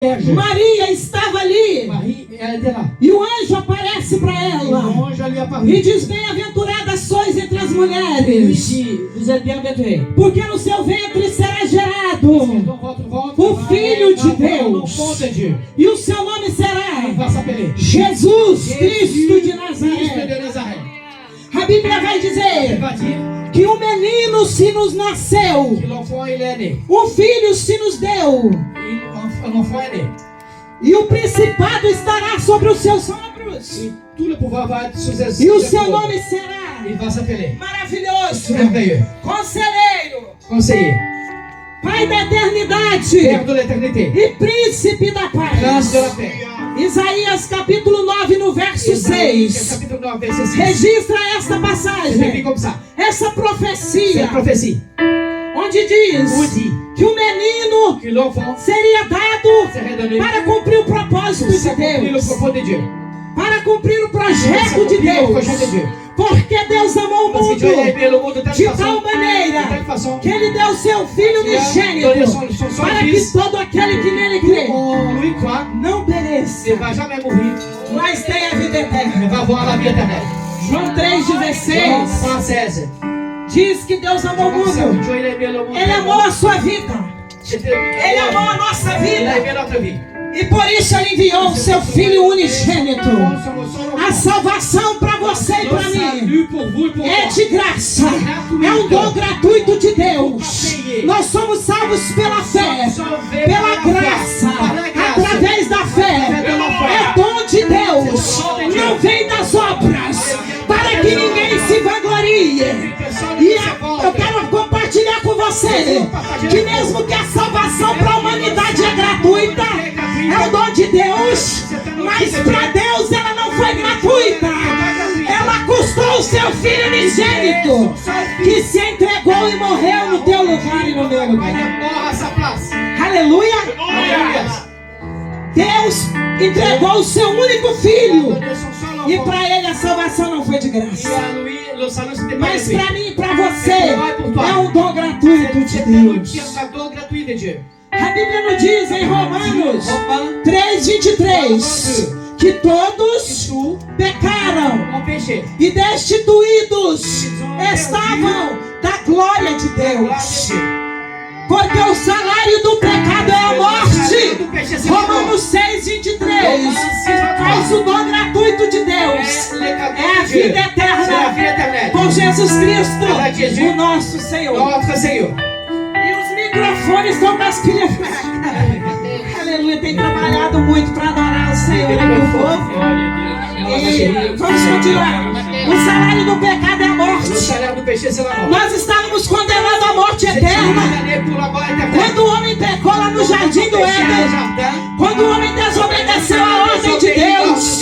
Maria estava ali. E o anjo aparece para ela e diz: bem-aventurada sois entre as mulheres, porque no seu ventre será gerado o Filho de Deus, e o seu nome será Jesus Cristo de Nazaré. A Bíblia vai dizer que um menino se nos nasceu, um filho se nos deu, e o principado estará sobre os seus ombros, e o seu nome será maravilhoso, conselheiro, Pai da eternidade e príncipe da paz. Isaías capítulo 9 no verso 6 registra esta passagem, essa profecia, onde diz que o menino seria dado para cumprir o propósito de Deus, para cumprir o projeto de Deus. Porque Deus amou o mundo de tal maneira que Ele deu seu Filho unigênito, para que todo aquele que nele crê não pereça, mas tenha vida eterna. João 3,16 diz que Deus amou o mundo. Ele amou a sua vida, Ele amou a nossa vida, e por isso Ele enviou o seu Filho unigênito. A salvação para você e para mim é de graça, é um dom gratuito de Deus. Nós somos salvos pela fé, pela graça, através da fé. É dom de Deus, não vem das obras, para que ninguém se vanglorie. E eu quero compartilhar com você que mesmo que a salvação para a humanidade é gratuita, é o dom de Deus, mas para Deus ela não foi gratuita. Ela custou o seu Filho unigênito, que se entregou e morreu no teu lugar e no meu lugar. Aleluia! Deus entregou o seu único Filho, e para Ele a salvação não foi de graça, mas para mim e para você é um dom gratuito de Deus. A Bíblia nos diz em Romanos 3,23 que todos pecaram e destituídos estavam da glória de Deus, porque o salário do pecado é a morte. Romanos 6,23 mas o dom gratuito de Deus é a vida eterna com Jesus Cristo, o nosso Senhor. E os microfones estão das crianças. Aleluia, tem trabalhado muito para adorar o Senhor, meu povo. E vamos continuar. O salário do pecado é a morte. Nós estávamos condenados à morte eterna quando o homem pecou lá no jardim do Éden, quando o homem desobedeceu a ordem de Deus,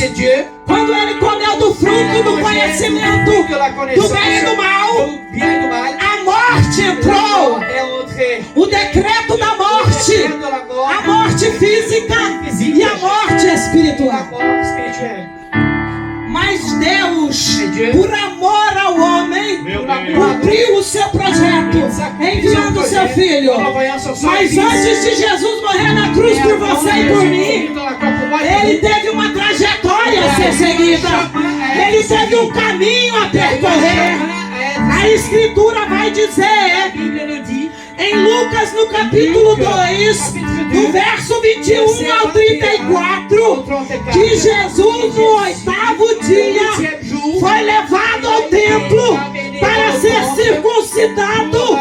quando ele comeu do fruto do conhecimento do bem e do mal. A morte entrou, o decreto da morte, a morte física e a morte espiritual. Mas Deus, por amor ao homem, cumpriu o seu projeto, enviando o seu Filho. Mas antes de Jesus morrer na cruz por você e por mim, Ele teve uma trajetória a ser seguida, Ele teve um caminho a percorrer. A Escritura vai dizer em Lucas no capítulo 2, do verso 21 ao 34, que Jesus no 8º dia foi levado ao templo para ser circuncidado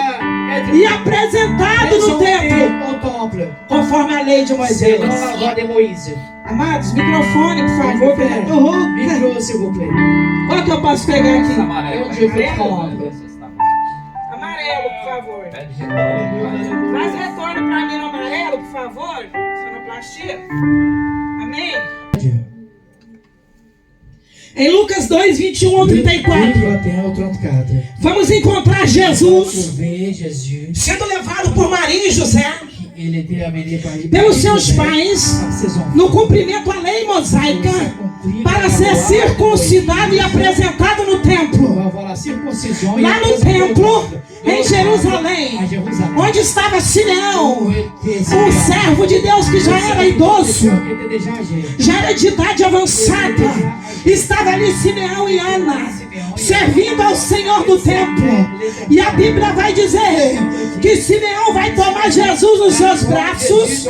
e apresentado no templo, conforme a lei de Moisés. Amados, microfone, por favor. Qual que eu posso pegar aqui? Amarelo, por favor. Traz retorno para mim no amarelo, por favor. Sonoplastia. Amém? Em Lucas 2, 21 ao 34, vamos encontrar Jesus sendo levado por Maria e José pelos seus pais no cumprimento à lei mosaica para ser circuncidado e apresentado no templo. Lá no templo em Jerusalém, onde estava Simeão, um servo de Deus que já era idoso, já era de idade avançada. Estava ali Simeão e Ana, servindo ao Senhor do templo. E a Bíblia vai dizer que Simeão vai tomar Jesus nos seus braços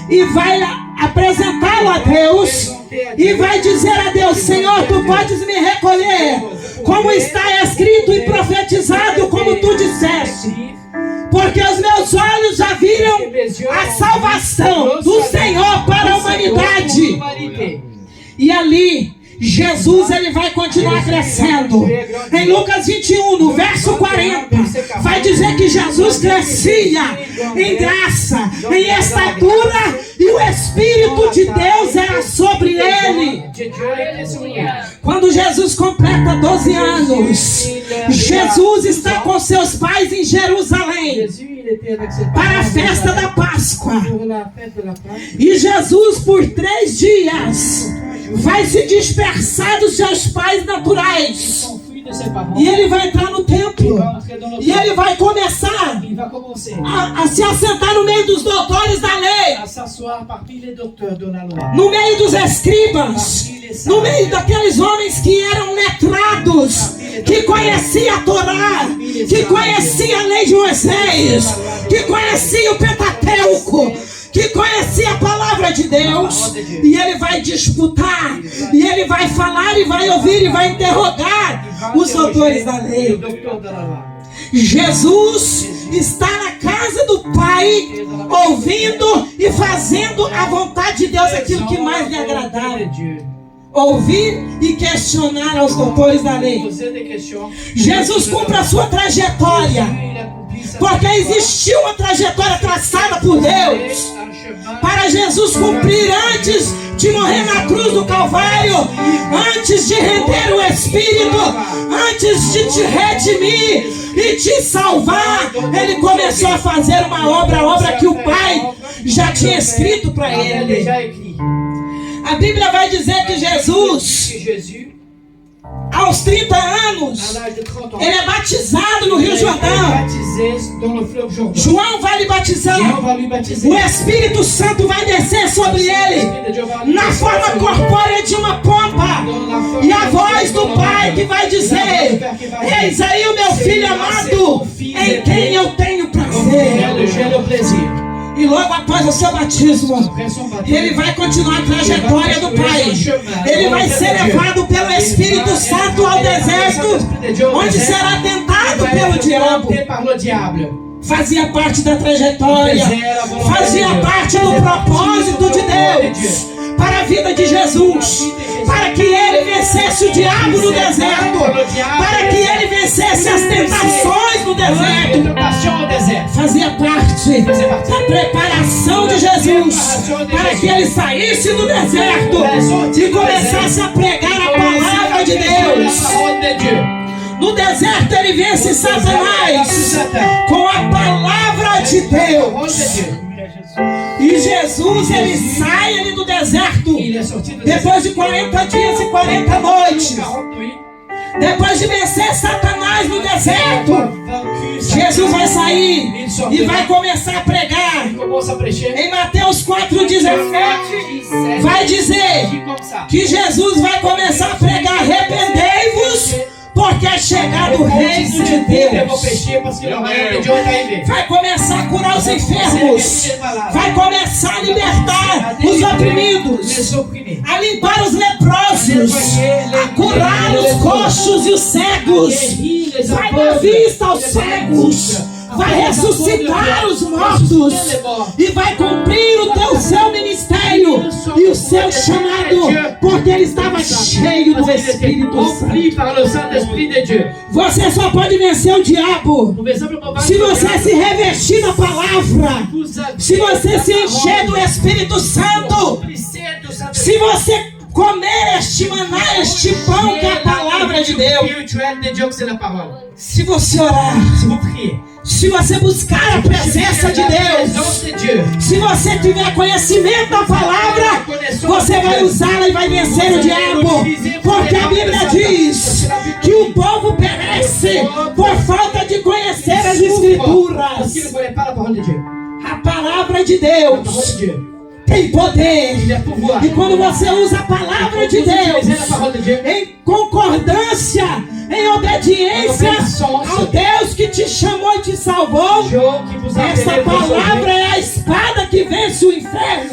e vai apresentá-lo a Deus e vai dizer a Deus: Senhor, tu podes me recolher, como está escrito e profetizado, como tu disseste, porque os meus olhos já viram a salvação do Senhor para a humanidade. E ali Jesus ele vai continuar crescendo. Em Lucas 21, no verso 40, vai dizer que Jesus crescia em graça, em estatura, e o Espírito de Deus era sobre ele. Quando Jesus completa 12 anos, Jesus está com seus pais em Jerusalém para a festa da Páscoa. E Jesus, por 3 dias, vai se dispersar dos seus pais naturais. E ele vai entrar no templo. E ele vai começar a se assentar no meio dos doutores da lei, no meio dos escribas, no meio daqueles homens que eram letrados, que conheciam a Torá, que conheciam a lei de Moisés, que conheciam o Pentateuco, que conhecia a palavra de Deus. E ele vai disputar, e ele vai falar, e vai ouvir, e vai interrogar os doutores da lei. Jesus está na casa do Pai, ouvindo e fazendo a vontade de Deus, aquilo que mais lhe agradava. Ouvir e questionar aos doutores da lei. Jesus cumpre a sua trajetória, porque existiu uma trajetória traçada por Deus para Jesus cumprir antes de morrer na cruz do Calvário, antes de render o Espírito, antes de te redimir e te salvar. Ele começou a fazer uma obra, a obra que o Pai já tinha escrito para ele. A Bíblia vai dizer que Jesus, aos 30 anos, ele é batizado no Rio Jordão. João vai lhe batizar. O Espírito Santo vai descer sobre ele na forma corpórea de uma pomba. E a voz do Pai que vai dizer: eis aí o meu filho amado, em quem eu tenho prazer. E logo após o seu batismo, ele vai continuar a trajetória do Pai. Ele vai ser levado pelo Espírito Santo ao deserto, onde será tentado pelo diabo. Fazia parte da trajetória, fazia parte do propósito de Deus para a vida de Jesus, para que ele vencesse o diabo no deserto, para que ele vencesse as tentações no deserto. Fazia parte da preparação de Jesus para que ele saísse do deserto e começasse a pregar a palavra de Deus. No deserto ele vence Satanás com a palavra de Deus. E Jesus ele sai ali do deserto depois de 40 dias e 40 noites. Depois de vencer Satanás no deserto, Jesus vai sair e vai começar a pregar. Em Mateus 4,17 vai dizer que Jesus vai começar a pregar: arrependei-vos, porque é chegado o reino de Deus. Vai começar a curar os enfermos, vai começar a libertar os oprimidos, a limpar os leprosos, a curar os coxos e os cegos, vai dar vista aos cegos, vai ressuscitar os mortos e vai cumprir o seu ministério e o seu chamado, porque ele estava cheio do Espírito Santo. Você só pode vencer o diabo se você se revestir da palavra, se você se encher do Espírito Santo, se você comer este maná, este pão que é a palavra de Deus. Se você orar, se você buscar a presença de Deus, se você tiver conhecimento da palavra, você vai usá-la e vai vencer o diabo, porque a Bíblia diz que o povo perece perde por falta de conhecer as Escrituras. A palavra de Deus tem poder. E quando você usa a palavra de Deus em concordância, em obediência ao Deus que te chamou e te salvou, essa palavra é a espada que vence o inferno.